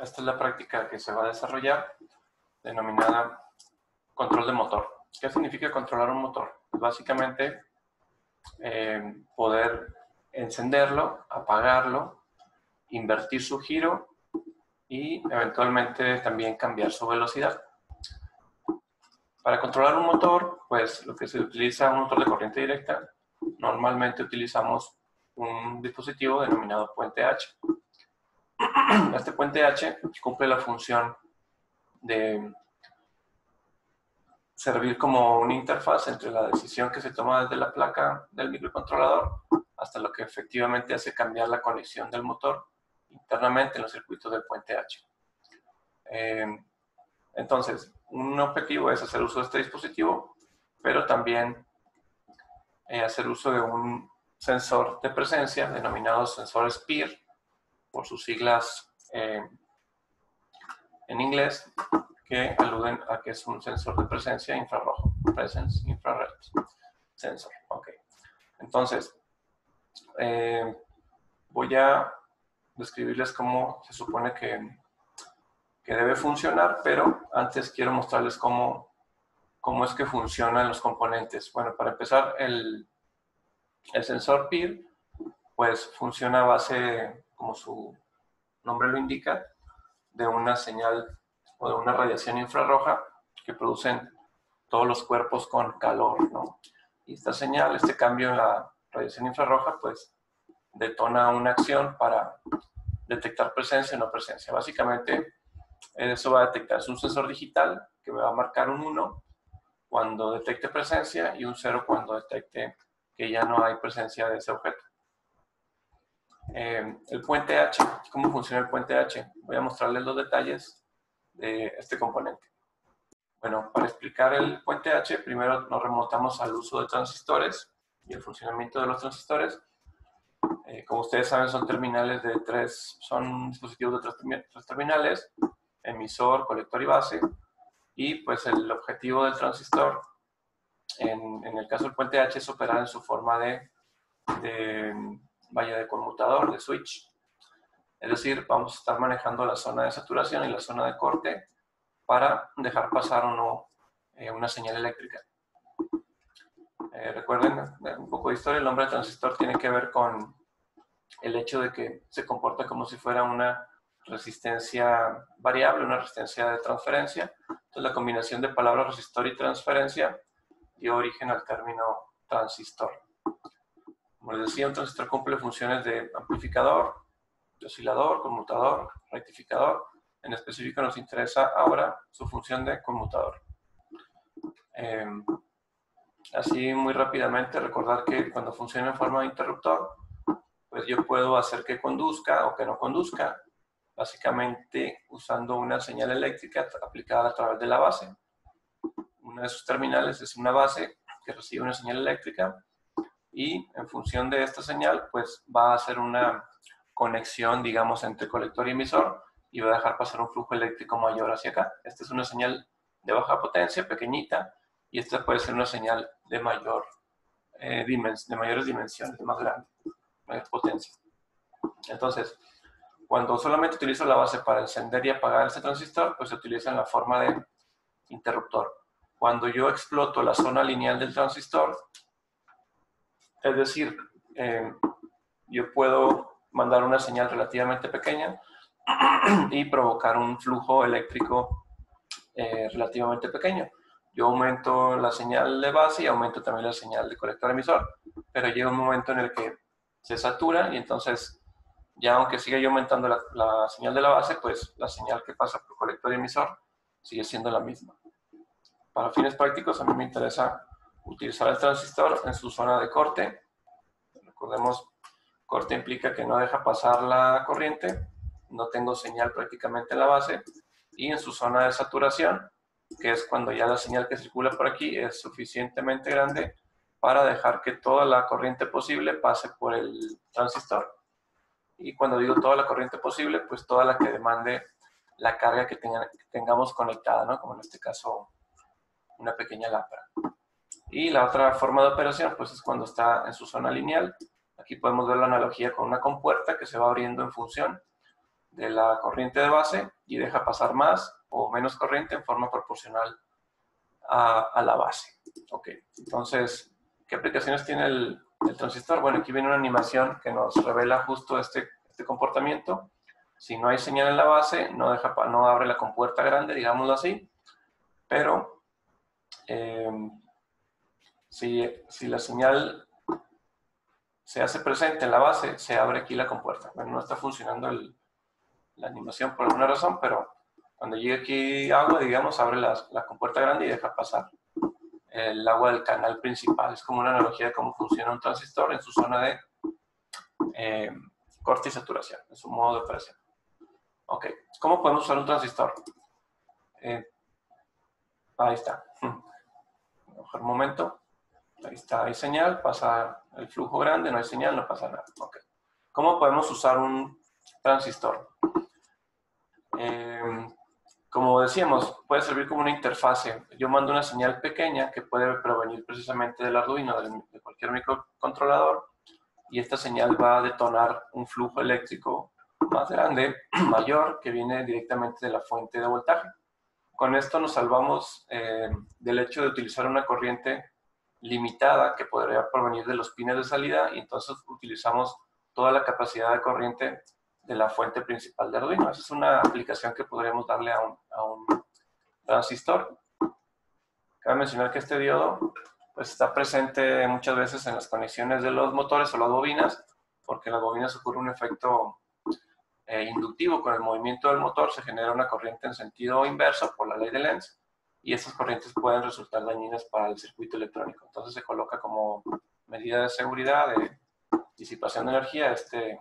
esta es la práctica que se va a desarrollar, denominada control de motor. ¿Qué significa controlar un motor? Pues básicamente poder encenderlo, apagarlo, invertir su giro y eventualmente también cambiar su velocidad. Para controlar un motor, pues lo que se utiliza un motor de corriente directa, normalmente utilizamos un dispositivo denominado puente H. Este puente H cumple la función de servir como una interfaz entre la decisión que se toma desde la placa del microcontrolador hasta lo que efectivamente hace cambiar la conexión del motor internamente en los circuitos del puente H. Entonces, un objetivo es hacer uso de este dispositivo, pero también hacer uso de un sensor de presencia denominado sensor SPIR, por sus siglas en inglés, que aluden a que es un sensor de presencia infrarrojo, Presence Infrared Sensor. Ok. Entonces, voy a describirles cómo se supone que debe funcionar, pero antes quiero mostrarles cómo es que funcionan los componentes. Bueno, para empezar, el sensor PIR, pues funciona a base, como su nombre lo indica, de una señal o de una radiación infrarroja que producen todos los cuerpos con calor, ¿no? Y esta señal, este cambio en la radiación infrarroja, pues detona una acción para detectar presencia o no presencia. Básicamente, eso va a detectar, es un sensor digital que me va a marcar un 1 cuando detecte presencia y un 0 cuando detecte que ya no hay presencia de ese objeto. El puente H, ¿cómo funciona el puente H? Voy a mostrarles los detalles de este componente. Bueno, para explicar el puente H, primero nos remontamos al uso de transistores y el funcionamiento de los transistores. Como ustedes saben, son terminales de son dispositivos de tres terminales, emisor, colector y base. Y pues el objetivo del transistor, en el caso del puente H, es operar en su forma de conmutador, de switch. Es decir, vamos a estar manejando la zona de saturación y la zona de corte para dejar pasar o no una señal eléctrica. Recuerden un poco de historia, el nombre del transistor tiene que ver con el hecho de que se comporta como si fuera una resistencia variable, una resistencia de transferencia. Entonces la combinación de palabras resistor y transferencia dio origen al término transistor. Como les decía, un transistor cumple funciones de amplificador, de oscilador, conmutador, rectificador. En específico nos interesa ahora su función de conmutador. Así muy rápidamente recordar que cuando funciona en forma de interruptor, pues yo puedo hacer que conduzca o que no conduzca, básicamente usando una señal eléctrica aplicada a través de la base. Una de sus terminales es una base que recibe una señal eléctrica y en función de esta señal, pues va a hacer una conexión, digamos, entre colector y emisor y va a dejar pasar un flujo eléctrico mayor hacia acá. Esta es una señal de baja potencia, pequeñita, y esta puede ser una señal de mayores dimensiones, más grande, mayor potencia. Entonces, cuando solamente utilizo la base para encender y apagar este transistor, pues se utiliza en la forma de interruptor. Cuando yo exploto la zona lineal del transistor, es decir, yo puedo mandar una señal relativamente pequeña y provocar un flujo eléctrico relativamente pequeño. Yo aumento la señal de base y aumento también la señal de colector emisor, pero llega un momento en el que se satura y entonces ya aunque siga yo aumentando la señal de la base, pues la señal que pasa por colector y emisor sigue siendo la misma. Para fines prácticos a mí me interesa utilizar el transistor en su zona de corte. Recordemos, corte implica que no deja pasar la corriente, no tengo señal prácticamente en la base, y en su zona de saturación, que es cuando ya la señal que circula por aquí es suficientemente grande para dejar que toda la corriente posible pase por el transistor. Y cuando digo toda la corriente posible, pues toda la que demande la carga que tengamos conectada, ¿no? Como en este caso, una pequeña lámpara. Y la otra forma de operación, pues es cuando está en su zona lineal. Aquí podemos ver la analogía con una compuerta que se va abriendo en función de la corriente de base y deja pasar más o menos corriente en forma proporcional a la base. Ok, entonces, ¿qué aplicaciones tiene el transistor? Bueno, aquí viene una animación que nos revela justo este comportamiento. Si no hay señal en la base, no abre la compuerta grande, digámoslo así, pero si la señal se hace presente en la base, se abre aquí la compuerta. Bueno, no está funcionando la animación por alguna razón, pero cuando llegue aquí agua, digamos, abre la compuerta grande y deja pasar el agua del canal principal. Es como una analogía de cómo funciona un transistor en su zona de corte y saturación, en su modo de operación. Ok, ¿cómo podemos usar un transistor? Ahí está. Mejor momento. Ahí está, hay señal, pasa el flujo grande, no hay señal, no pasa nada. Okay. ¿Cómo podemos usar un transistor? Como decíamos, puede servir como una interfase. Yo mando una señal pequeña que puede provenir precisamente del Arduino, de cualquier microcontrolador, y esta señal va a detonar un flujo eléctrico más grande, mayor, que viene directamente de la fuente de voltaje. Con esto nos salvamos del hecho de utilizar una corriente limitada que podría provenir de los pines de salida y entonces utilizamos toda la capacidad de corriente de la fuente principal de Arduino. Esa es una aplicación que podríamos darle a un transistor. Cabe mencionar que este diodo pues, está presente muchas veces en las conexiones de los motores o las bobinas, porque en las bobinas ocurre un efecto inductivo. Con el movimiento del motor se genera una corriente en sentido inverso por la ley de Lenz, y esas corrientes pueden resultar dañinas para el circuito electrónico. Entonces se coloca como medida de seguridad, de disipación de energía, este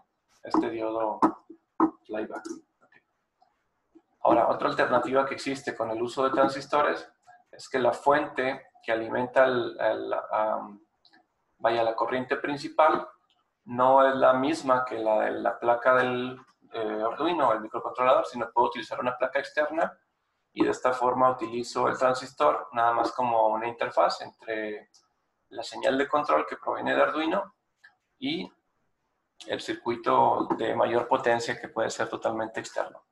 diodo flyback. Okay. Ahora, otra alternativa que existe con el uso de transistores es que la fuente que alimenta la corriente principal no es la misma que la de la placa del Arduino, el microcontrolador, sino puedo utilizar una placa externa y de esta forma utilizo el transistor nada más como una interfaz entre la señal de control que proviene de Arduino y el circuito de mayor potencia que puede ser totalmente externo.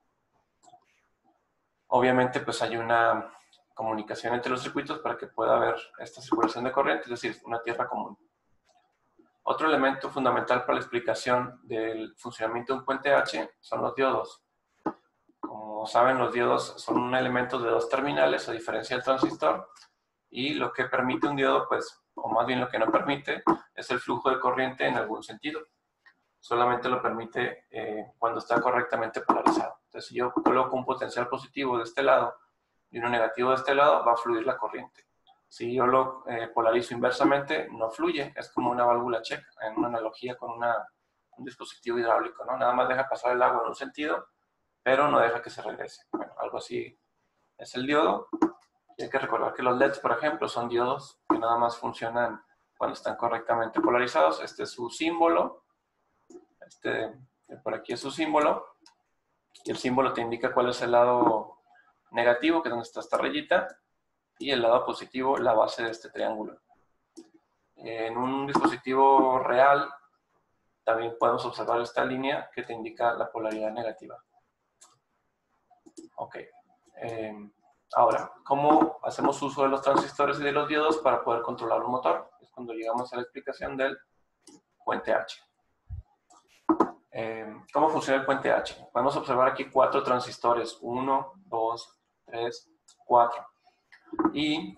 Obviamente pues hay una comunicación entre los circuitos para que pueda haber esta circulación de corriente, es decir, una tierra común. Otro elemento fundamental para la explicación del funcionamiento de un puente H son los diodos. Como saben, los diodos son un elemento de dos terminales, a diferencia del transistor, y lo que permite un diodo, pues, o más bien lo que no permite, es el flujo de corriente en algún sentido. Solamente lo permite cuando está correctamente polarizado. Entonces, si yo coloco un potencial positivo de este lado y uno negativo de este lado, va a fluir la corriente. Si yo lo polarizo inversamente, no fluye. Es como una válvula check, en una analogía con un dispositivo hidráulico, ¿no? Nada más deja pasar el agua en un sentido, pero no deja que se regrese. Bueno, algo así es el diodo. Y hay que recordar que los LEDs, por ejemplo, son diodos que nada más funcionan cuando están correctamente polarizados. Este es su símbolo. Por aquí es su símbolo. Y el símbolo te indica cuál es el lado negativo, que es donde está esta rayita, y el lado positivo, la base de este triángulo. En un dispositivo real, también podemos observar esta línea que te indica la polaridad negativa. Ok. Ahora, ¿cómo hacemos uso de los transistores y de los diodos para poder controlar un motor? Es cuando llegamos a la explicación del puente H. ¿Cómo funciona el puente H? Podemos observar aquí 4 transistores, 1, 2, 3, 4. Y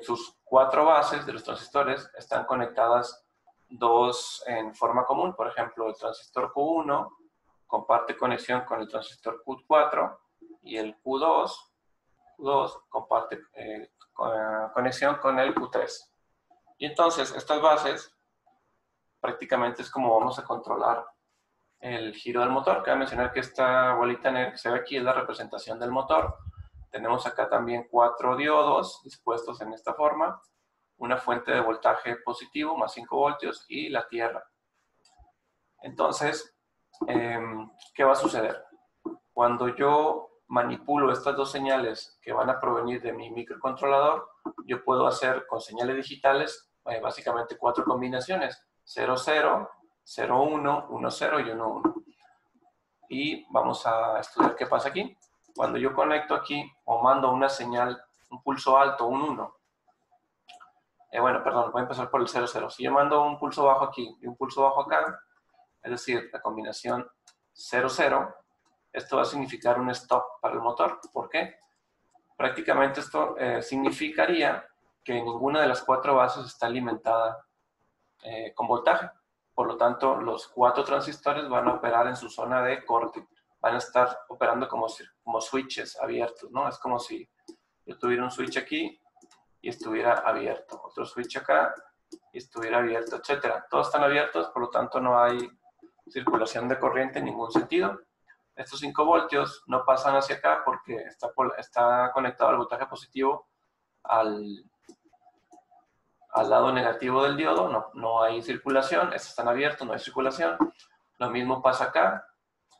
sus 4 bases de los transistores están conectadas 2 en forma común. Por ejemplo, el transistor Q1 comparte conexión con el transistor Q4 y el Q2 comparte conexión con el Q3. Y entonces estas bases prácticamente es como vamos a controlar el giro del motor. Cabe mencionar que esta bolita negra que se ve aquí es la representación del motor. Tenemos acá también 4 diodos dispuestos en esta forma, una fuente de voltaje positivo más 5 voltios y la tierra. Entonces, ¿qué va a suceder? Cuando yo manipulo estas dos señales que van a provenir de mi microcontrolador, yo puedo hacer con señales digitales básicamente 4 combinaciones: 0, 0, 0, 1, 1, 0 y 1, 1. y vamos a estudiar qué pasa aquí. Cuando yo conecto aquí o mando una señal, un pulso alto, un 1, bueno, perdón, voy a empezar por el 0, 0. Si yo mando un pulso bajo aquí y un pulso bajo acá, es decir, la combinación 0, 0, esto va a significar un stop para el motor. ¿Por qué? Prácticamente esto significaría que ninguna de las 4 bases está alimentada con voltaje. Por lo tanto, los 4 transistores van a operar en su zona de corte. Van a estar operando como switches abiertos, ¿no? Es como si yo tuviera un switch aquí y estuviera abierto. Otro switch acá y estuviera abierto, etcétera. Todos están abiertos, por lo tanto no hay circulación de corriente en ningún sentido. Estos 5 voltios no pasan hacia acá porque está conectado el voltaje positivo al lado negativo del diodo, no hay circulación, estos están abiertos, no hay circulación. Lo mismo pasa acá,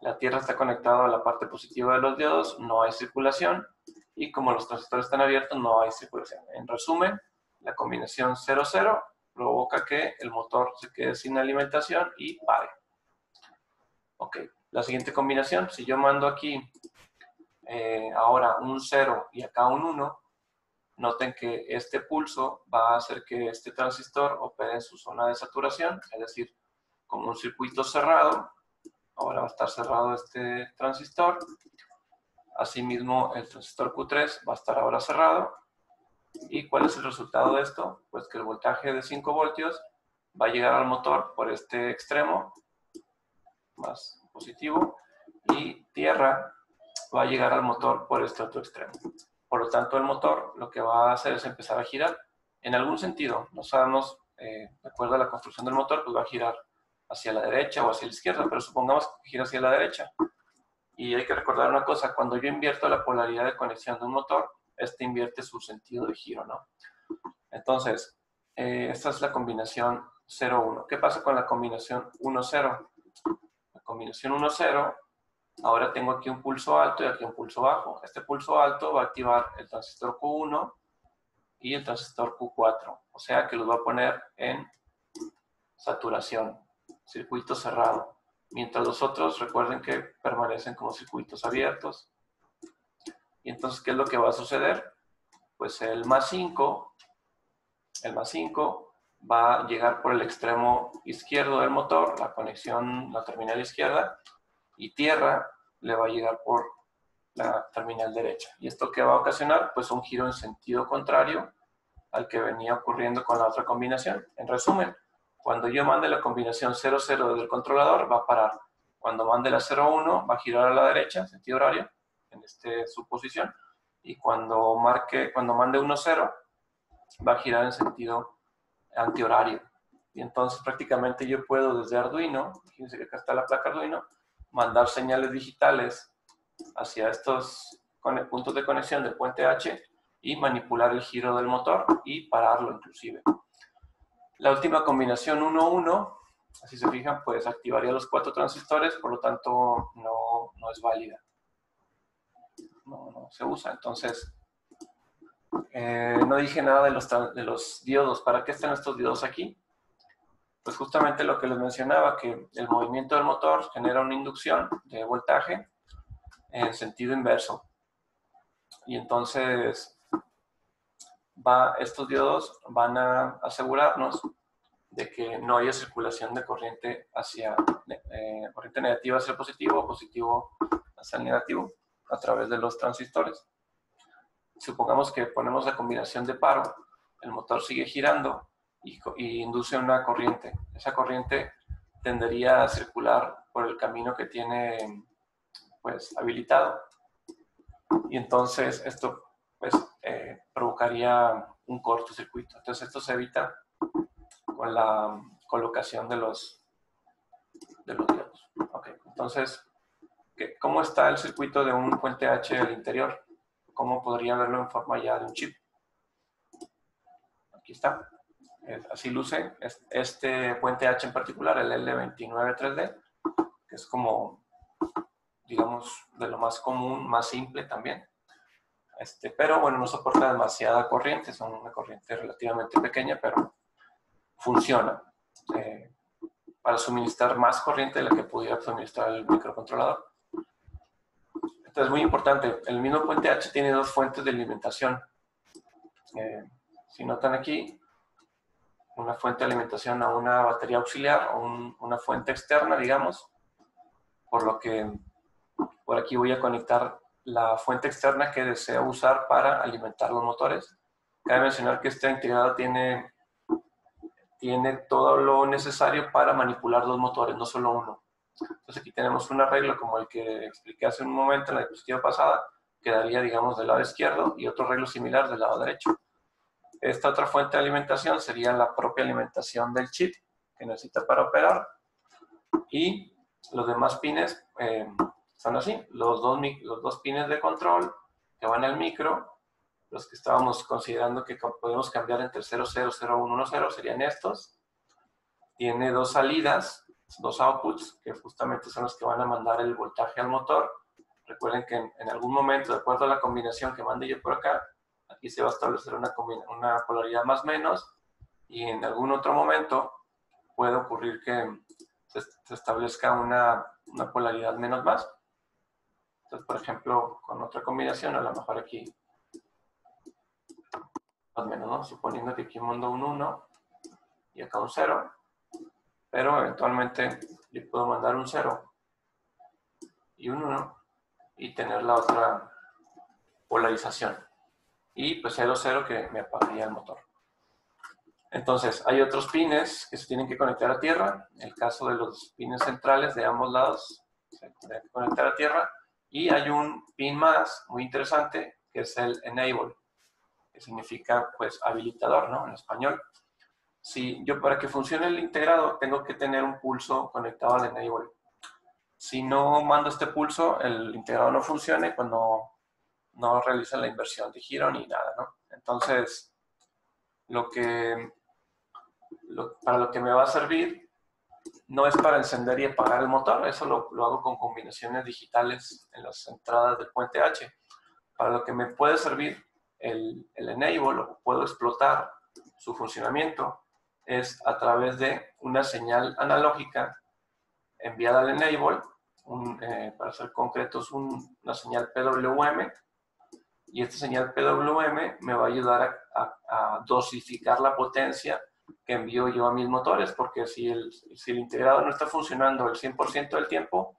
la tierra está conectada a la parte positiva de los diodos, no hay circulación, y como los transistores están abiertos, no hay circulación. En resumen, la combinación 0-0 provoca que el motor se quede sin alimentación y pare. Ok, la siguiente combinación, si yo mando aquí ahora un 0 y acá un 1, noten que este pulso va a hacer que este transistor opere en su zona de saturación, es decir, como un circuito cerrado. Ahora va a estar cerrado este transistor. Asimismo, el transistor Q3 va a estar ahora cerrado. ¿Y cuál es el resultado de esto? Pues que el voltaje de 5 voltios va a llegar al motor por este extremo, más positivo, y tierra va a llegar al motor por este otro extremo. Por lo tanto, el motor lo que va a hacer es empezar a girar en algún sentido. No sabemos, de acuerdo a la construcción del motor, pues va a girar hacia la derecha o hacia la izquierda, pero supongamos que gira hacia la derecha. Y hay que recordar una cosa, cuando yo invierto la polaridad de conexión de un motor, este invierte su sentido de giro, ¿no? Entonces, esta es la combinación 0-1. ¿Qué pasa con la combinación 1-0? La combinación 1-0, ahora tengo aquí un pulso alto y aquí un pulso bajo. Este pulso alto va a activar el transistor Q1 y el transistor Q4. O sea que los va a poner en saturación, circuito cerrado. Mientras los otros, recuerden que permanecen como circuitos abiertos. Y entonces, ¿qué es lo que va a suceder? Pues el más 5 va a llegar por el extremo izquierdo del motor, la conexión, la terminal izquierda, y tierra le va a llegar por la terminal derecha. ¿Y esto qué va a ocasionar? Pues un giro en sentido contrario al que venía ocurriendo con la otra combinación. En resumen, cuando yo mande la combinación 0-0 desde el controlador, va a parar. Cuando mande la 0-1, va a girar a la derecha, en sentido horario, en su posición. Y cuando mande 1-0, va a girar en sentido antihorario. Y entonces prácticamente yo puedo desde Arduino, fíjense que acá está la placa Arduino, mandar señales digitales hacia estos puntos de conexión del puente H y manipular el giro del motor y pararlo inclusive. La última combinación 1-1, si se fijan, pues activaría los 4 transistores, por lo tanto no es válida. No se usa. Entonces, no dije nada de los diodos. ¿Para qué están estos diodos aquí? Pues justamente lo que les mencionaba, que el movimiento del motor genera una inducción de voltaje en sentido inverso. Y entonces estos diodos van a asegurarnos de que no haya circulación de corriente corriente negativa hacia el positivo o positivo hacia el negativo a través de los transistores. Supongamos que ponemos la combinación de paro, el motor sigue girando y induce una corriente. Esa corriente tendería a circular por el camino que tiene pues habilitado. Y entonces esto pues, provocaría un cortocircuito. Entonces esto se evita con la colocación de los diodos. Okay. Entonces, ¿cómo está el circuito de un puente H al interior? ¿Cómo podría verlo en forma ya de un chip? Aquí está. Así luce este puente H en particular, el L293D, que es como, digamos, de lo más común, más simple también. Pero bueno, no soporta demasiada corriente, son una corriente relativamente pequeña, pero funciona para suministrar más corriente de la que pudiera suministrar el microcontrolador. Entonces, muy importante, el mismo puente H tiene dos fuentes de alimentación. Si notan aquí, una fuente de alimentación a una batería auxiliar o una fuente externa, digamos, por lo que por aquí voy a conectar la fuente externa que deseo usar para alimentar los motores. Cabe mencionar que este integrado tiene todo lo necesario para manipular dos motores, no solo uno. Entonces aquí tenemos un arreglo como el que expliqué hace un momento en la diapositiva pasada, que daría, digamos, del lado izquierdo, y otro arreglo similar del lado derecho. Esta otra fuente de alimentación sería la propia alimentación del chip que necesita para operar, y los demás pines son así, los dos pines de control que van al micro, los que estábamos considerando que podemos cambiar entre 0, 0, 0, 1, 1, 0, serían estos. Tiene dos salidas, dos outputs, que justamente son los que van a mandar el voltaje al motor. Recuerden que en algún momento, de acuerdo a la combinación que mande yo por acá, aquí se va a establecer una polaridad más menos, y en algún otro momento puede ocurrir que se establezca una polaridad menos más. Entonces, por ejemplo, con otra combinación, a lo mejor aquí más menos, ¿no? Suponiendo que aquí mando un 1 y acá un 0, pero eventualmente le puedo mandar un 0 y un 1 y tener la otra polarización. Y pues 0, 0 que me apagaría el motor. Entonces, hay otros pines que se tienen que conectar a tierra. En el caso de los pines centrales de ambos lados, se tienen que conectar a tierra. Y hay un pin más muy interesante, que es el enable, que significa, pues, habilitador, ¿no? En español. Si yo, para que funcione el integrado, tengo que tener un pulso conectado al enable. Si no mando este pulso, el integrado no funciona y cuando no realiza la inversión de giro ni nada, ¿no? Entonces, para lo que me va a servir no es para encender y apagar el motor, eso lo hago con combinaciones digitales en las entradas del puente H. Para lo que me puede servir el enable, o puedo explotar su funcionamiento, es a través de una señal analógica enviada al enable, para ser concretos, una señal PWM, y esta señal PWM me va a ayudar a dosificar la potencia que envío yo a mis motores, porque si el integrado no está funcionando el 100% del tiempo,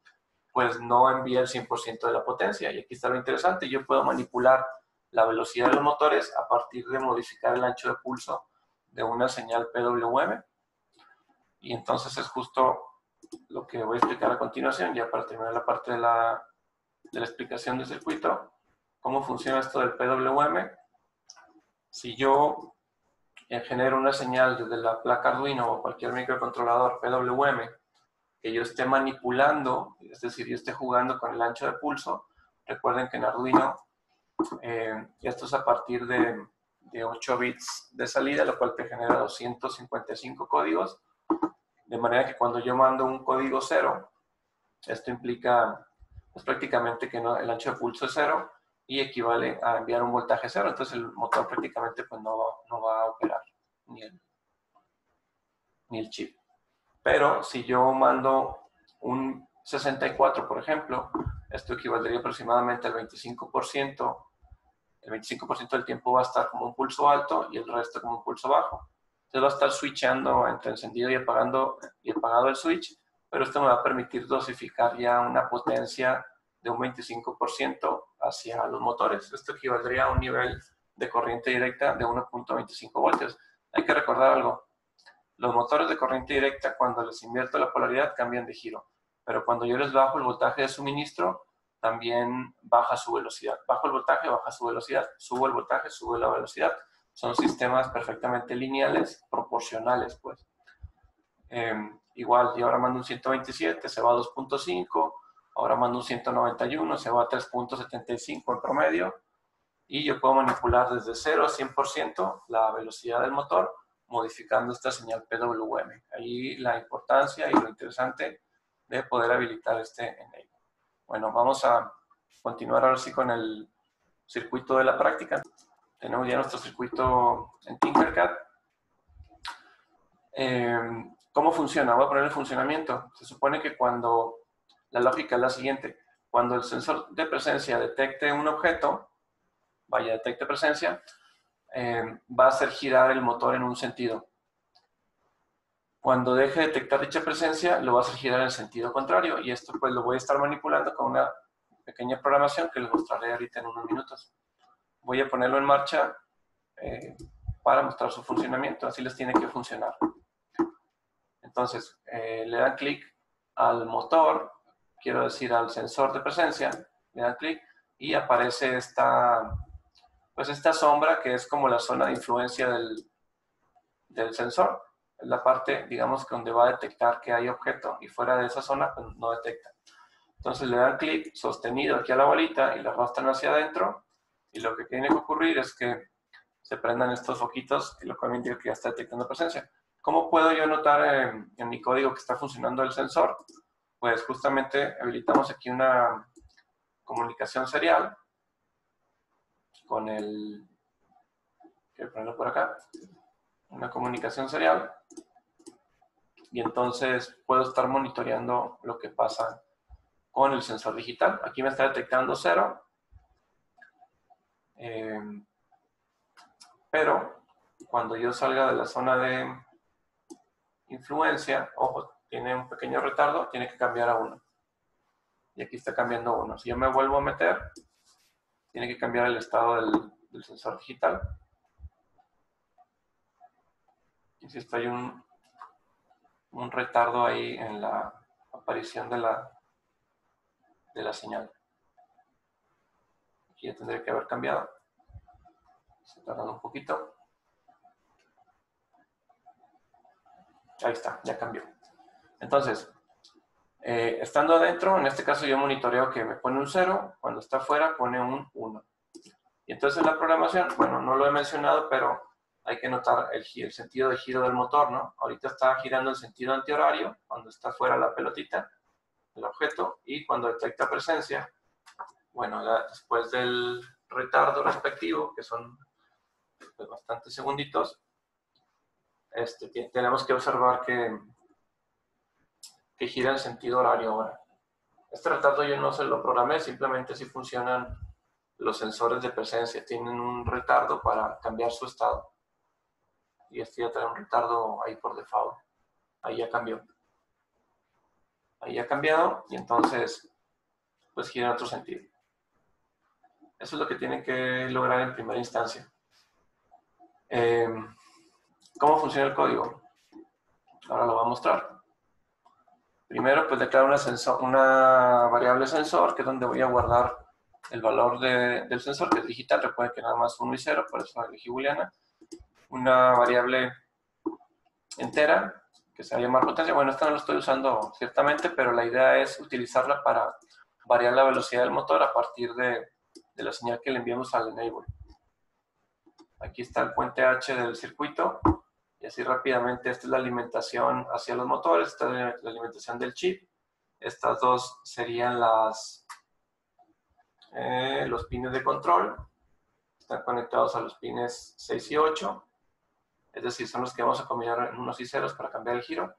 pues no envía el 100% de la potencia. Y aquí está lo interesante, yo puedo manipular la velocidad de los motores a partir de modificar el ancho de pulso de una señal PWM. Y entonces es justo lo que voy a explicar a continuación, ya para terminar la parte de la explicación del circuito. ¿Cómo funciona esto del PWM? Si yo genero una señal desde la placa Arduino o cualquier microcontrolador PWM que yo esté manipulando, es decir, yo esté jugando con el ancho de pulso, recuerden que en Arduino esto es a partir de 8 bits de salida, lo cual te genera 255 códigos, de manera que cuando yo mando un código 0, esto implica pues, prácticamente que el ancho de pulso es 0 y equivale a enviar un voltaje 0, entonces el motor prácticamente pues, no va a operar, ni el chip. Pero si yo mando un 64, por ejemplo, esto equivaldría aproximadamente al 25%. El 25% del tiempo va a estar como un pulso alto y el resto como un pulso bajo. Entonces va a estar switchando entre encendido y apagado el switch, pero esto me va a permitir dosificar ya una potencia de un 25% hacia los motores. Esto equivaldría a un nivel de corriente directa de 1.25 voltios. Hay que recordar algo. Los motores de corriente directa, cuando les invierto la polaridad, cambian de giro. Pero cuando yo les bajo el voltaje de suministro, también baja su velocidad. Bajo el voltaje, baja su velocidad. Subo el voltaje, sube la velocidad. Son sistemas perfectamente lineales, proporcionales, pues. Igual, yo ahora mando un 127, se va a 2.5. Ahora mando un 191, se va a 3.75 en promedio. Y yo puedo manipular desde 0 a 100% la velocidad del motor, modificando esta señal PWM. Ahí la importancia y lo interesante de poder habilitar este enable. Bueno, vamos a continuar ahora sí con el circuito de la práctica. Tenemos ya nuestro circuito en Tinkercad. ¿Cómo funciona? Voy a poner el funcionamiento. Se supone que cuando la lógica es la siguiente. Cuando el sensor de presencia detecte un objeto, detecte presencia, va a hacer girar el motor en un sentido. Cuando deje de detectar dicha presencia, lo va a hacer girar en sentido contrario, y esto pues lo voy a estar manipulando con una pequeña programación que les mostraré ahorita en unos minutos. Voy a ponerlo en marcha para mostrar su funcionamiento, así les tiene que funcionar. Entonces, le dan clic al motor, quiero decir al sensor de presencia, le dan clic y aparece esta sombra que es como la zona de influencia del sensor. Es la parte, digamos, donde va a detectar que hay objeto, y fuera de esa zona pues, no detecta. Entonces le dan clic sostenido aquí a la bolita y la arrastran hacia adentro, y lo que tiene que ocurrir es que se prendan estos foquitos, lo cual indica que ya está detectando presencia. ¿Cómo puedo yo notar en mi código que está funcionando el sensor? Pues justamente habilitamos aquí una comunicación serial con el... Quiero ponerlo por acá. Una comunicación serial. Y entonces puedo estar monitoreando lo que pasa con el sensor digital. Aquí me está detectando 0. Pero cuando yo salga de la zona de influencia, ojo, tiene un pequeño retardo, tiene que cambiar a 1. Y aquí está cambiando 1. Si yo me vuelvo a meter, tiene que cambiar el estado del sensor digital. Y si hay un retardo ahí en la aparición de la señal. Aquí ya tendría que haber cambiado. Se tarda un poquito. Ahí está, ya cambió. Entonces, estando adentro, en este caso yo monitoreo que me pone un 0, cuando está afuera pone un 1. Y entonces en la programación, bueno, no lo he mencionado, pero hay que notar el sentido de giro del motor, ¿no? Ahorita está girando en sentido antihorario, cuando está fuera la pelotita, el objeto, y cuando detecta presencia, bueno, después del retardo respectivo, que son pues, bastantes segunditos, tenemos que observar que gira en sentido horario ahora. Este retardo yo no se lo programé, simplemente si funcionan los sensores de presencia, tienen un retardo para cambiar su estado. Y este ya trae un retardo ahí por default. Ahí ya cambió. Ahí ya ha cambiado y entonces pues gira en otro sentido. Eso es lo que tienen que lograr en primera instancia. ¿Cómo funciona el código? Ahora lo voy a mostrar. Primero pues declaro una variable sensor, que es donde voy a guardar el valor del sensor, que es digital. Recuerden que nada más 1 y 0, por eso elegí booleana. Una variable entera, que se va a llamar potencia. Bueno, esta no la estoy usando ciertamente, pero la idea es utilizarla para variar la velocidad del motor a partir de la señal que le enviamos al enable. Aquí está el puente H del circuito, y así rápidamente esta es la alimentación hacia los motores, esta es la alimentación del chip. Estas dos serían los pines de control, están conectados a los pines 6 y 8, es decir, son los que vamos a combinar en unos y ceros para cambiar el giro.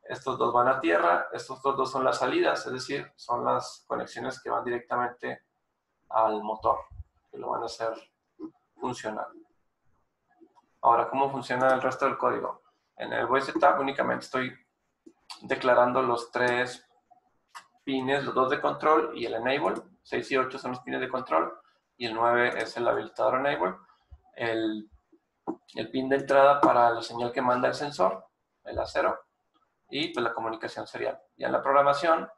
Estos dos van a tierra, estos dos son las salidas, es decir, son las conexiones que van directamente al motor, que lo van a hacer funcionar. Ahora, ¿cómo funciona el resto del código? En el void setup únicamente estoy declarando los 3 pines, los 2 de control y el enable. 6 y 8 son los pines de control y el 9 es el habilitador enable. El pin de entrada para la señal que manda el sensor, el A0, y pues la comunicación serial. Ya en la programación,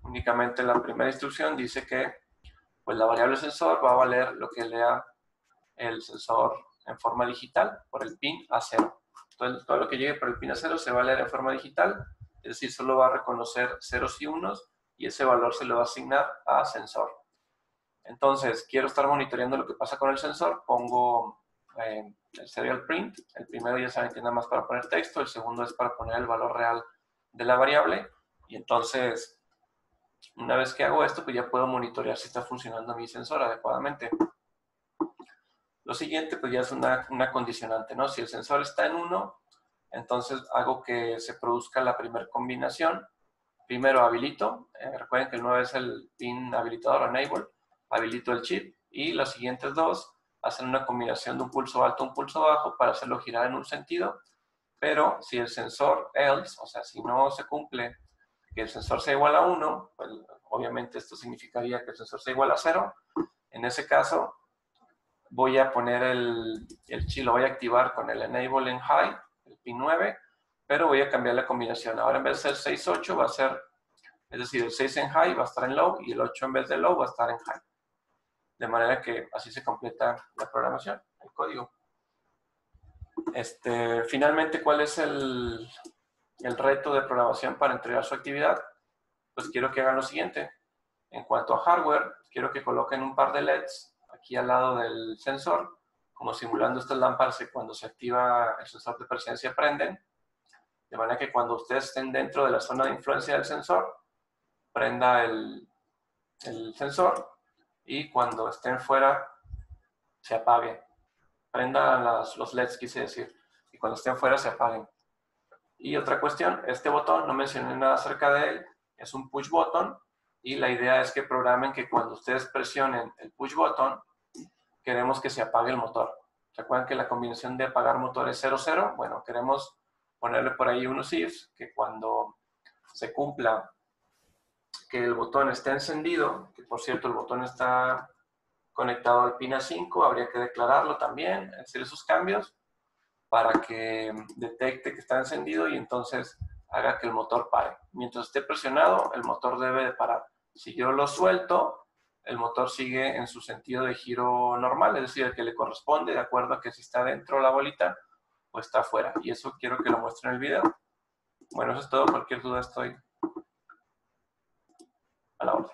únicamente la primera instrucción dice que pues la variable sensor va a valer lo que lea el sensor en forma digital por el pin A0. Entonces, todo lo que llegue por el pin A0 se va a leer en forma digital, es decir, solo va a reconocer ceros y unos, y ese valor se le va a asignar a sensor. Entonces, quiero estar monitoreando lo que pasa con el sensor, pongo el serial print. El primero ya saben que nada más para poner texto, el segundo es para poner el valor real de la variable, y entonces, una vez que hago esto, pues ya puedo monitorear si está funcionando mi sensor adecuadamente. Lo siguiente, pues ya es una condicionante, ¿no? Si el sensor está en 1, entonces hago que se produzca la primera combinación, primero habilito, recuerden que el 9 es el pin habilitador, enable, habilito el chip, y los siguientes dos hacen una combinación de un pulso alto, un pulso bajo, para hacerlo girar en un sentido, pero si el sensor else, o sea, si no se cumple que el sensor sea igual a 1, pues obviamente esto significaría que el sensor sea igual a 0, en ese caso voy a poner el chip, lo voy a activar con el enable en high, el pin 9, pero voy a cambiar la combinación. Ahora en vez de ser 6-8 va a ser, es decir, el 6 en high va a estar en low y el 8 en vez de low va a estar en high. De manera que así se completa la programación, el código. Finalmente, ¿cuál es el reto de programación para entregar su actividad? Pues quiero que hagan lo siguiente. En cuanto a hardware, quiero que coloquen un par de LEDs aquí al lado del sensor, como simulando estas lámparas que cuando se activa el sensor de presencia prenden, de manera que cuando ustedes estén dentro de la zona de influencia del sensor, prenda el sensor, y cuando estén fuera se apague. Prendan los LEDs, quise decir, y cuando estén fuera se apaguen. Y otra cuestión, este botón, no mencioné nada acerca de él, es un push button, y la idea es que programen que cuando ustedes presionen el push button, queremos que se apague el motor. ¿Recuerdan que la combinación de apagar motor es 0-0? Bueno, queremos ponerle por ahí unos ifs, que cuando se cumpla que el botón esté encendido, que por cierto el botón está conectado al pin A5, habría que declararlo también, hacer esos cambios para que detecte que está encendido y entonces haga que el motor pare. Mientras esté presionado, el motor debe de parar. Si yo lo suelto, el motor sigue en su sentido de giro normal, es decir, el que le corresponde, de acuerdo a que si está dentro la bolita o está afuera. Y eso quiero que lo muestre en el video. Bueno, eso es todo. Cualquier duda estoy a la orden.